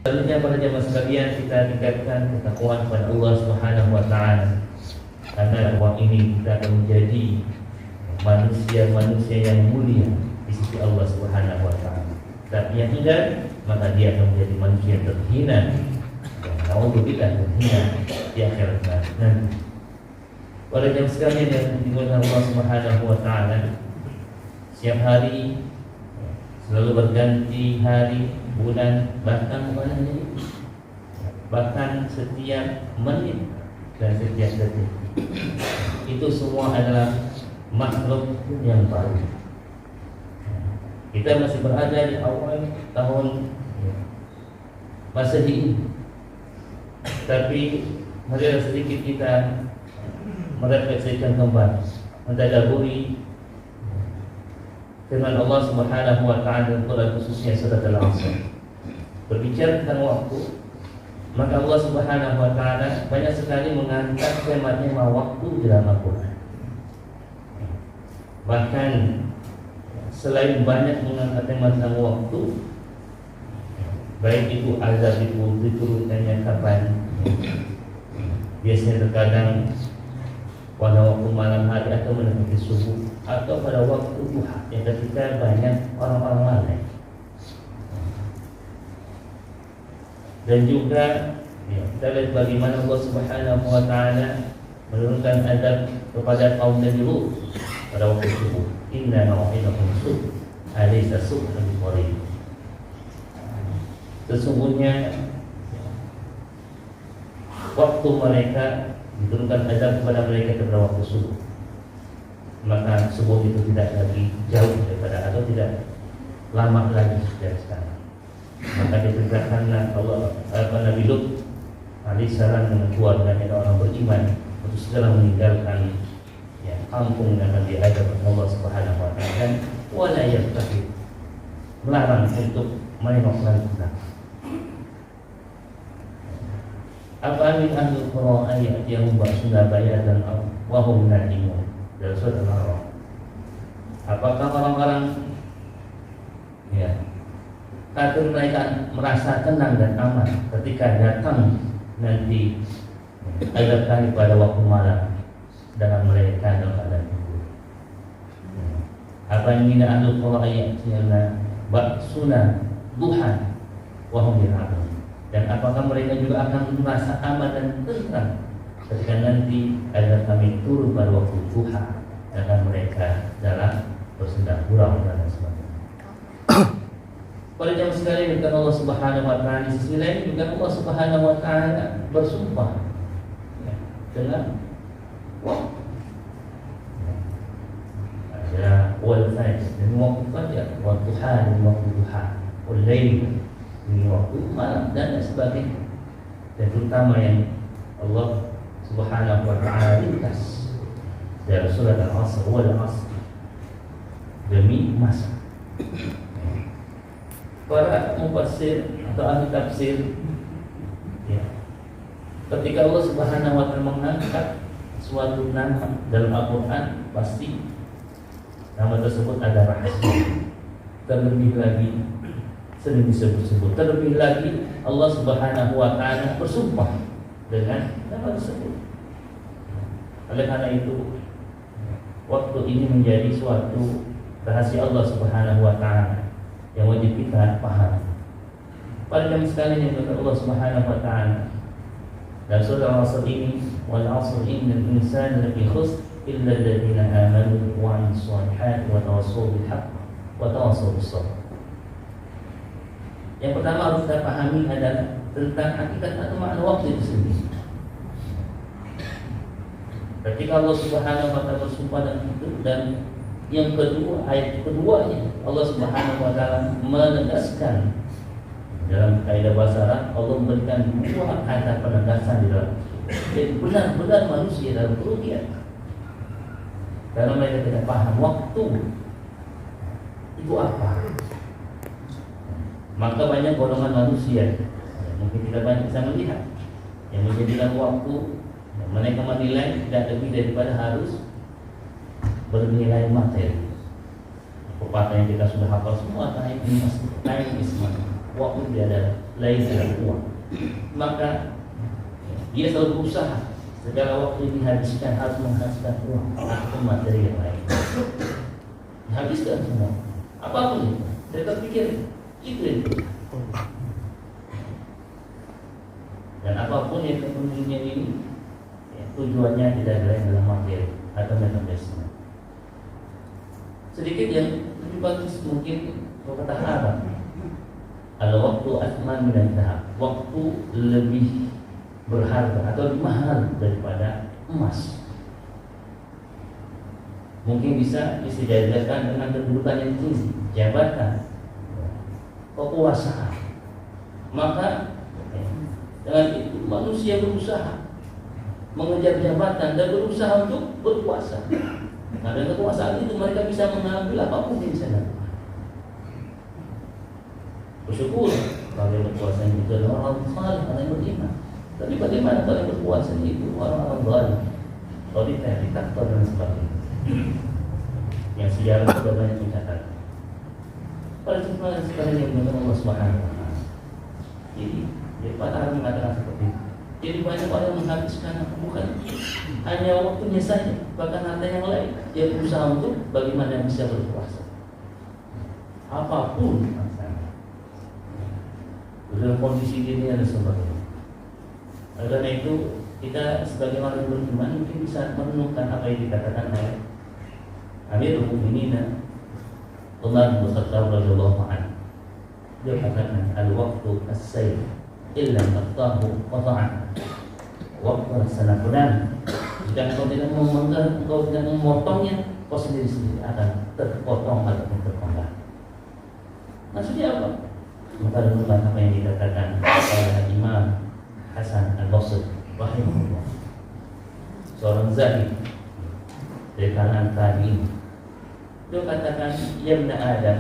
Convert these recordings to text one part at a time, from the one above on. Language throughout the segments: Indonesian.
Selanjutnya para jemaah sekalian, kita tingkatkan ketakwaan kepada Allah Subhanahu wa taala. Karena dakwah ini kita akan menjadi manusia-manusia yang mulia di sisi Allah Subhanahu wa taala. Tapi yang tidak, maka dia akan menjadi manusia yang terhina. Alhamdulillah terhina di akhirat nanti. Para jemaah sekalian yang dimuliakan Allah Subhanahu wa taala, setiap hari selalu berganti hari, bulan, bahkan bahkan setiap menit dan setiap detik. Itu semua adalah makhluk yang baru. Kita masih berada di awal tahun Masehi ini, tapi marilah sedikit kita merefleksikan kembali, mentadaburi firman Allah Subhanahu wa taala dalam Quran, khususnya surat Al-Asr. Berbicara tentang waktu, maka Allah Subhanahu wa taala banyak sekali mengangkat tema-tema waktu di dalam Al-Quran. Bahkan selain banyak mengangkat tema tentang waktu, baik itu azab itu diturunkannya kapan, biasanya terkadang pada waktu malam hari atau mendekati subuh, atau pada waktu duha yang ketika banyak orang-orang lalai. Dan juga kita lihat bagaimana Allah Subhanahu wa taala menurunkan azab kepada kaum Nabi Lut pada waktu subuh. Inna maw'idakum subh alaysa subhan biqarib. Sesungguhnya waktu mereka diturunkan azab kepada mereka pada waktu subuh, maka subuh itu tidak lagi jauh daripada atau tidak lama lagi dari sekarang. Maka diperintahkanlah Nabi Lut alaihissalam dengan keluarganya dan orang beriman untuk segera meninggalkan kampung yang akan diajak oleh Allah Subhanahu wa taala, dan wala yastahil, melarang untuk menengok lagi ke belakang. Apa min ahlul qura ayat yang ba'suna bayatan wa hum naimun, dalam surat Al-A'raf. Apakah orang-orang kafir mereka merasa tenang dan aman ketika datang nanti azab kami pada waktu malam dengan mereka dalam keadaan tidur? Apa min ahlul qura ayat yang ba'suna duhan wa hum yal'abun. Dan apakah mereka juga akan merasa aman dan tenang ketika nanti azab kami turun pada waktu duha, dan mereka dalam bersendang gurau dan sebagainya. Pada jam sekali dengan Allah Subhanahu wa taala, di sisi lain juga Allah Subhanahu wa taala bersumpah dengan waktu. Ada wal fajr, dan waktu fajar, waktu duha, waktu duha, wal lail, ini waktu malam dan sebagainya. Dan terutama yang Allah Subhanahu wa taala ringkas dalam surat Al-Asr, wal asr, demi masa. Para mufassir atau ahli tafsir, ketika Allah Subhanahu wa taala mengangkat suatu nama dalam Al-Quran, pasti nama tersebut ada rahasia. Terlebih lagi sering disebut-sebut. Terlebih lagi Allah Subhanahu wa taala bersumpah dengan nama tersebut. Oleh karena itu, waktu ini menjadi suatu rahasia Allah Subhanahu wa taala yang wajib kita paham. Pada jam sekalian yang berkata Allah Subhanahu wa taala dalam surah Al-Asr ini, wal 'asr innal insana lafi khusr illa alladziina aamanu wa 'amilus shalihati wa tawassaw bil haqq wa tawassaw bis sabr. Yang pertama harus kita pahami adalah tentang hakikat atau makna waktu itu sendiri. Ketika Allah Subhanahu wa taala bersumpah dengan itu, dan yang kedua, ayat keduanya Allah Subhanahu wa taala menegaskan dalam kaidah bahasa Arab, Allah memberikan dua kata penegasan di dalam. Jadi benar-benar manusia dalam kerugian karena mereka tidak paham waktu itu apa. Maka banyak golongan manusia, mungkin tidak banyak bisa melihat, yang menjadikan waktu mereka menilai tidak lebih daripada harus bernilai materi. Pepatah yang kita sudah hafal semua, time is money. waktu dia adalah lain dengan uang. Maka dia selalu berusaha segala waktu yang dihabiskan harus menghasilkan uang atau materi yang lain. Dihabiskan semua, apapun itu. Saya terpikir itu. Dan apapun yang kepentingannya ini, tujuannya tidak lain dalam materi atau metabolisme. Sedikit yang lebih bagus mungkin kalau kata Arab, ada waktu asman dan tahap, waktu lebih berharga atau lebih mahal daripada emas. Mungkin bisa disejajarkan dengan kedudukan yang tinggi, jabatan, kekuasaan. Maka dengan itu manusia berusaha mengejar jabatan dan berusaha untuk berkuasa. Nah, dengan kekuasaan itu mereka bisa mengambil apapun yang bisa lakukan. Bersyukur kalau yang berkuasa itu adalah orang saleh, orang yang beriman. Tapi bagaimana kalau yang berkuasa itu orang-orang zalim, otoriter, diktator dan sebagainya, yang sejarah sudah banyak mencatat. Pada kesempatan sekali yang benar Allah Subhanahu wa Ta'ala. Jadi Pak Ta'ala mengatakan seperti itu. Jadi banyak orang yang menghabiskan bukan hanya waktunya saja, bahkan harta yang lain. Dia berusaha untuk bagaimana bisa berkuasa. Apapun maksudnya. Dalam kondisi ini ada sebagainya. Karena itu kita sebagai orang yang beriman mungkin bisa merenungkan apa yang dikatakan oleh Amirul Mukminin Umar bin Khattab radhiyallahu anhu. Dia katakan al-waqtu as-sayf illa qatahu qata'an. Waktu adalah fulan. Jika engkau tidak memotongnya, kau sendiri akan terpotong ataupun terpotong. Maksudnya apa? Maka renungkan apa yang dikatakan oleh Imam Hasan Al-Basri rahimahullah, seorang zahid dari kalangan tabi'in. Dia katakan, ya ibn Adam,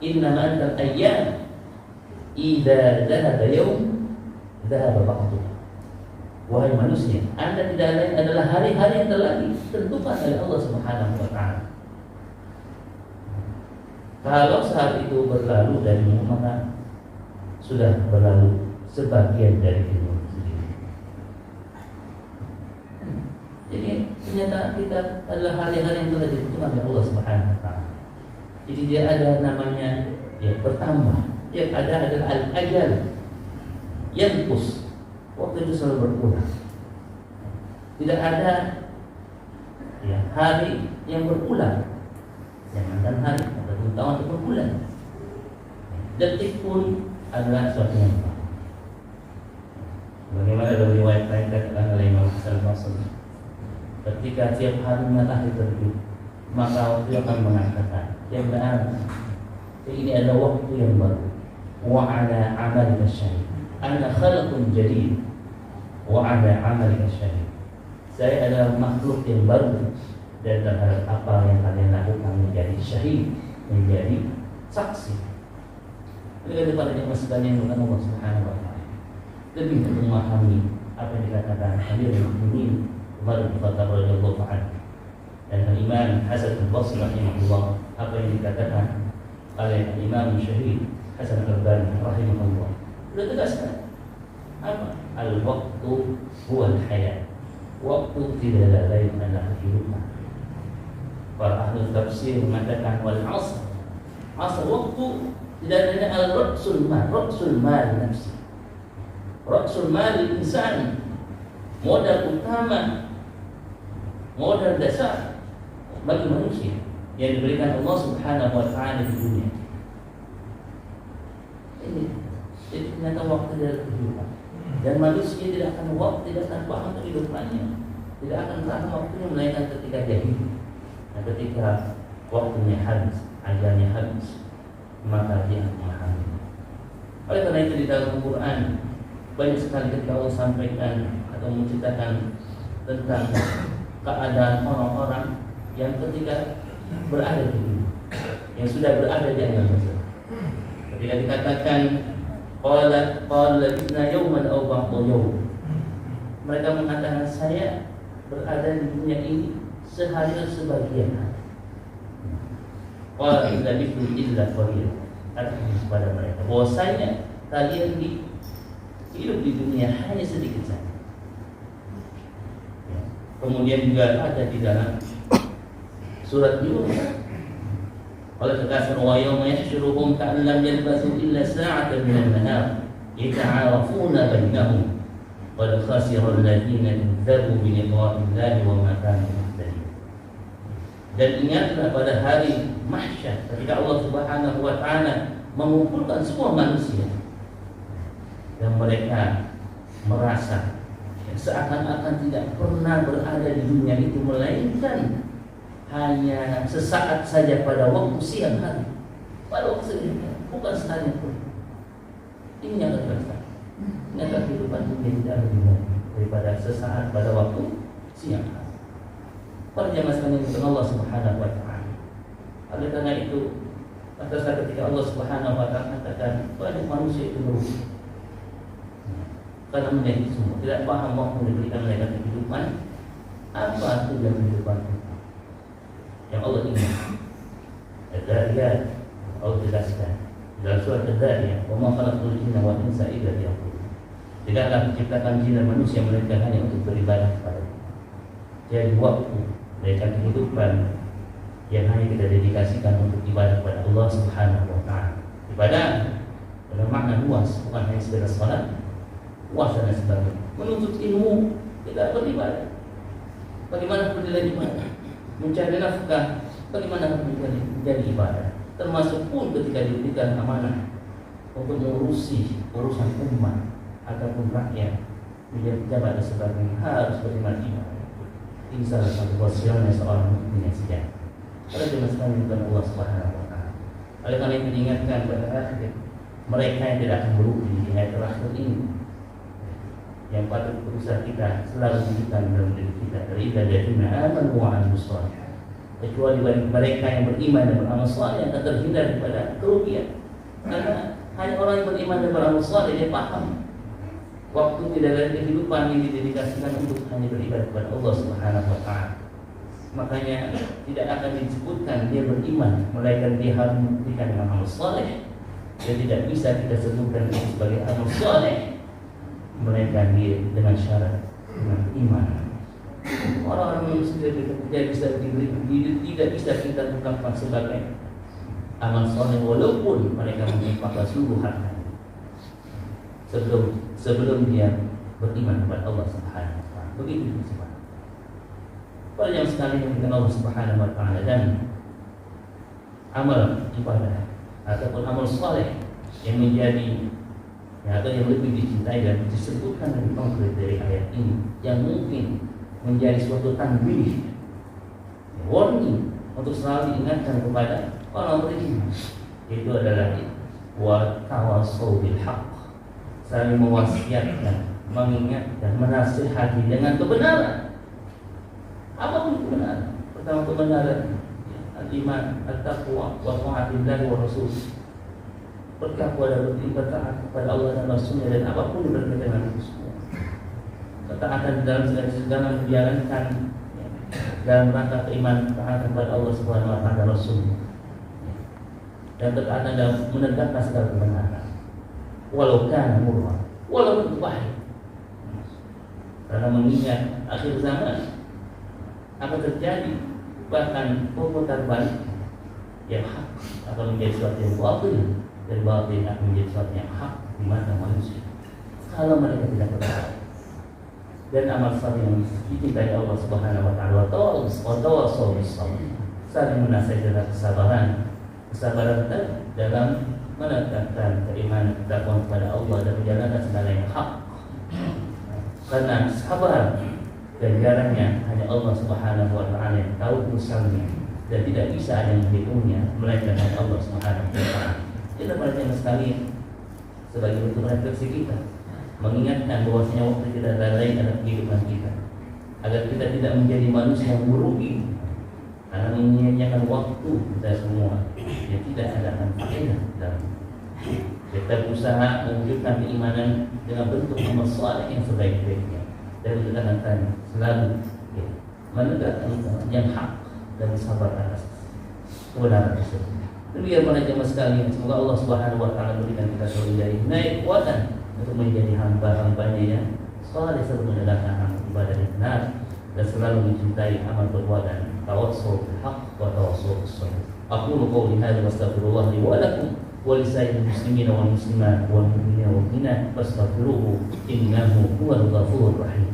innama anta al-ayyam idza dhahaba yawm dhahaba ba'du. Wahai manusia, Anda tidak lain adalah hari-hari yang telah ditentukan oleh Allah Subhanahu wa Ta'ala. Kalau saat itu berlalu darimu, maka sudah berlalu sebagian dari hidup sendiri. Jadi ternyata kita adalah hari-hari yang telah ditentukan oleh Allah Subhanahu wa Ta'ala. Jadi dia ada namanya ya bertambah. Yang ada adalah al-ajal yanqus. Waktu itu selalu berkurang. Tidak ada ya, hari yang berulang. Jangankan hari, atau tahun itu berbulan. Detik pun adalah suatu yang baru. Bagaimana dalam riwayat lain katakan oleh Imam Hasan Al-Basri, ketika tiap hari matahari terbit, maka waktu akan mengatakan, ya benar, ini adalah waktu yang baru. Wa ala amalika syahid. Ana khalaqun jadid wa ala amalika syahid. Saya adalah makhluk yang baru dan terhadap apa yang kalian lakukan menjadi syahid, menjadi saksi. Ini kepada yang sekalian bukan Allah Subhanahu wa Ta'ala. Lebih untuk memahami apa yang dikatakan Amirul Mukminin Umar bin Khattab radhiyallahu anhu dan Imam Hasan Al-Basri rahimahullah, apa yang dikatakan oleh Imam Syahid Hasan Al-Albani rahimahullah. Sudah tegaskan apa? Al-waqtu huwa al-hayat. Waktu tidak ada lain adalah kehidupan. Para ahli tafsir mengatakan wal asr. Asr waktu tidak ada al-ra'sul mal, ra'sul mal nafsi. Ra'sul mal insan, modal utama, modal dasar bagi manusia yang diberikan Allah Subhanahu wa Ta'ala di dunia. Ini ternyata waktu dari kehidupan. Dan manusia tidak akan tidak akan paham kehidupannya, tidak akan paham waktunya melainkan ketika dia hidup. Dan ketika waktunya habis, ajalnya habis, maka dia akan memahami. Oleh karena itu di dalam Al-Quran banyak sekali ketika Allah sampaikan atau menceritakan tentang keadaan orang-orang yang ketika berada di dunia, yang sudah berada di alam barzakh. Ketika dikatakan qala inna yawman aw ba'da yawm, mereka mengatakan saya berada di dunia ini sehari atau sebagian hari. Qala inna bikum illa qalil, katakan kepada mereka bahwasanya kalian hidup di dunia hanya sedikit saja. Ya. Kemudian juga ada di dalam surat Yunus, oleh kekasih wa yawma yahsyuruhum ka'an lam yalbasu illa sa'atan min an-nahar yata'arafuna bainahum qad khasira alladziina kadzdzabu bi liqa'illahi wa ma kanu muhtadin. Dan ingatlah pada hari mahsyar ketika Allah Subhanahu wa taala mengumpulkan semua manusia dan mereka merasa seakan-akan tidak pernah berada di dunia itu melainkan hanya sesaat saja pada waktu siang hari, pada waktu siang hari, bukan sehari pun. Ini yang terasa. Nyata kehidupan dunia tidak lebih baik daripada sesaat pada waktu siang hari. Para jamaah sekalian dengan Allah Subhanahu wa taala. Oleh karena itu, pada saat ketika Allah Subhanahu wa taala katakan banyak manusia itu merugi karena mereka semua tidak paham waktu diberikan mereka kehidupan, apa tujuan kehidupan kita yang Allah ingin. Ad-Dariyat Allah jelaskan dalam surat Ad-Dariyat, wa ma khalaqtul jinna wal insa illa liya'budun. Tidaklah menciptakan jin dan manusia melainkan hanya untuk beribadah kepada kita. Jadi waktu dan kehidupan yang hanya kita dedikasikan untuk ibadah kepada Allah Subhanahu wa taala. Ibadah dalam makna luas, bukan hanya sekedar salat, puasa dan sebagainya. Menuntut ilmu, tidak beribadah. Bagaimana berdiri ibadah? Mencari nafkah, bagaimana menjadi ibadah? Termasuk pun ketika diberikan amanah untuk mengurusi urusan umat ataupun rakyat, menjadi pejabat dan sebagainya, harus beriman ibadah. Ini salah satu wasiatnya seorang mukmin yang sejati. Pada zaman sekarang bukan Allah Subhanahu wa taala. Oleh karena itu diingatkan pada akhir mereka yang tidak akan merugi di ayat terakhir ini, yang patut berusaha kita selalu wujudkan dalam diri kita dari ladina amanu wa amilus shalihat. Kecuali bagi mereka yang beriman dan beramal saleh akan terhindar daripada kerugian. Karena hanya orang yang beriman dan beramal saleh dia paham waktu tidak ada kehidupan yang didedikasikan untuk hanya beribadah kepada Allah Subhanahu wa taala. Makanya tidak akan disebutkan dia beriman, melainkan dia harus membuktikan dengan amal saleh. Dan tidak bisa kita sebutkan itu sebagai amal saleh, melainkan dia dengan syarat dengan iman. Orang-orang manusia tidak bisa kita tetapkan sebagai amal saleh walaupun mereka menginfakkan seluruh harta sebelum dia beriman kepada Allah Subhanahu wa taala. Begitu semua. Para yang sekalian dengan Allah Subhanahu wa taala dan amal ibadah ataupun amal saleh yang menjadi atau yang lebih dicintai dan disebutkan lebih konkret dari ayat ini, yang mungkin menjadi suatu tanbih, warning untuk selalu diingatkan kepada orang beriman, itu adalah wa tawassaw bil haqq, saling mewasiatkan, mengingatkan, menasihati dengan kebenaran. Apapun kebenaran. Pertama kebenaran al-iman, at-taqwa, wa ta'atillahi wa rasul. Bertakwa dan bertaat kepada Allah dan Rasulnya, dan apapun yang berkaitan dengan itu semua. Ketaatan dalam segala menjalankan dalam rangka keimanan, ketaatan kepada Allah Subhanahu wa taala dan Rasulnya. Dan ketaatan dalam menegakkan segala kebenaran. Walau kana murra, walaupun itu pahit. Karena mengingat akhir zaman akan terjadi bahkan pemutar balik yang hak akan menjadi sesuatu yang batil, dan batil akan menjadi sesuatu yang hak di mata manusia kalau mereka tidak bertakwa. Dan amal saleh yang dicintai Allah Subhanahu wa taala, tawassaw bis sabr, saling menasihati dalam kesabaran dalam menegakkan keimanan, ketakwaan kepada Allah dan menjalankan segala yang hak. Karena sabar ganjarannya hanya Allah Subhanahu wa taala yang tahu misalnya, dan tidak bisa ada yang menghitungnya melainkan hanya Allah Subhanahu wa taala. Kita pada jemaah sekalian, sebagai bentuk refleksi kita, mengingatkan bahwasanya waktu kita lalai dalam kehidupan kita, agar kita tidak menjadi manusia yang merugi karena menyia-nyiakan waktu kita semua yang tidak ada faedah dalam. Kita berusaha mewujudkan keimanan dengan bentuk amal saleh yang sebaik-baiknya, dan menegakkan selalu menegakkan yang hak dan sabar atas kebenaran tersebut. Demikian para jemaah sekalian, semoga Allah Subhanahu wa taala berikan kita naik kekuatan untuk menjadi hamba-hambanya yang saleh serta menegakkan ibadah dan benar dan selalu mencintai amal perbuatan tawassul bil haqq wa tawassul bis sabr. Aqulu qawli hadza wa astaghfirullah li wa lakum wa li sairil muslimin wal muslimat wal mu'minina wal mu'minat fastaghfiruhu innahu huwal ghafurur rahim.